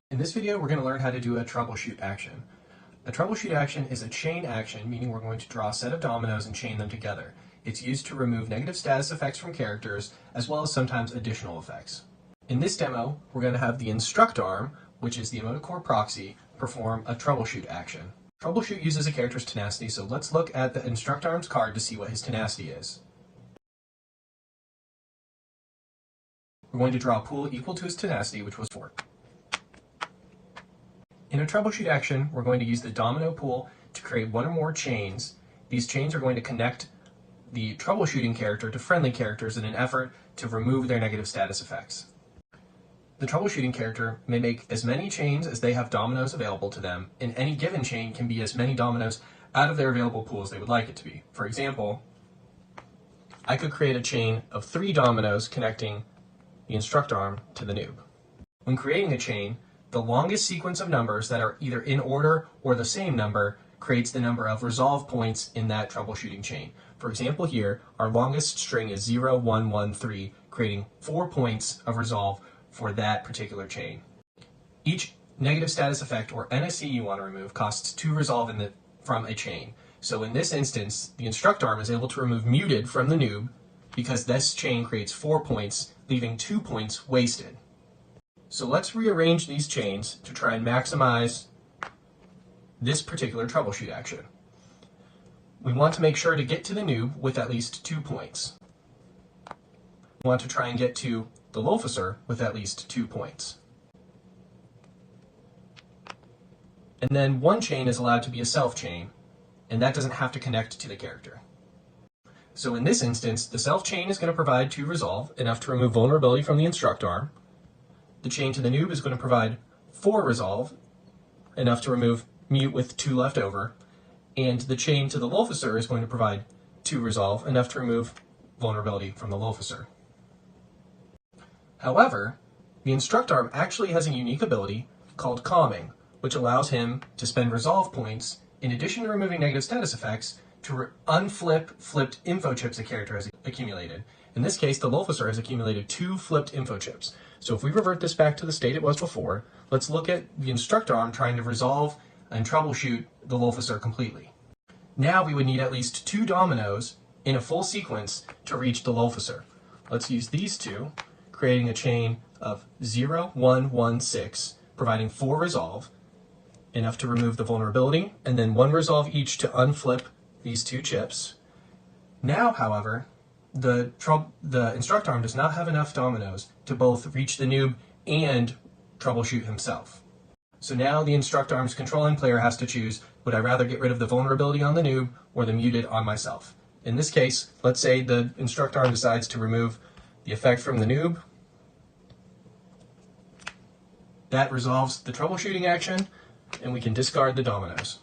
In this video, we're going to learn how to do a troubleshoot action. A troubleshoot action is a chain action, meaning we're going to draw a set of dominoes and chain them together. It's used to remove negative status effects from characters, as well as sometimes additional effects. In this demo, we're going to have the instruct arm, which is the emotive core proxy, perform a troubleshoot action. Troubleshoot uses a character's tenacity, so let's look at the instruct arm's card to see what his tenacity is. We're going to draw a pool equal to his tenacity, which was 4. In a troubleshoot action, we're going to use the domino pool to create one or more chains. These chains are going to connect the troubleshooting character to friendly characters in an effort to remove their negative status effects. The troubleshooting character may make as many chains as they have dominoes available to them, and any given chain can be as many dominoes out of their available pool as they would like it to be. For example, I could create a chain of 3 dominoes connecting the instruct arm to the noob. When creating a chain, the longest sequence of numbers that are either in order or the same number creates the number of resolve points in that troubleshooting chain. For example here, our longest string is 0, 1, 1, 3, creating 4 points of resolve for that particular chain. Each negative status effect, or NSE, you want to remove costs 2 resolve from a chain. So in this instance, the instruct arm is able to remove muted from the noob because this chain creates 4 points, leaving 2 points wasted. So let's rearrange these chains to try and maximize this particular troubleshoot action. We want to make sure to get to the noob with at least 2 points. We want to try and get to the officer with at least 2 points. And then one chain is allowed to be a self chain, and that doesn't have to connect to the character. So in this instance, the self chain is going to provide 2 resolve, enough to remove vulnerability from the instruct arm. The chain to the noob is going to provide 4 resolve, enough to remove mute with 2 left over, and the chain to the officer is going to provide 2 resolve, enough to remove vulnerability from the officer. However, the instruct arm actually has a unique ability called calming, which allows him to spend resolve points, in addition to removing negative status effects, to unflip flipped info chips a character has accumulated. In this case, the officer has accumulated 2 flipped info chips. So if we revert this back to the state it was before, let's look at the instruct arm trying to resolve and troubleshoot the officer completely. Now we would need at least 2 dominoes in a full sequence to reach the officer. Let's use these 2, creating a chain of 0, 1, 1, 6, providing 4 resolve, enough to remove the vulnerability, and then 1 resolve each to unflip these 2 chips. Now, however, the instruct arm does not have enough dominoes to both reach the noob and troubleshoot himself. So now the instruct arm's controlling player has to choose, would I rather get rid of the vulnerability on the noob or the muted on myself? In this case, let's say the instruct arm decides to remove the effect from the noob. That resolves the troubleshooting action, and we can discard the dominoes.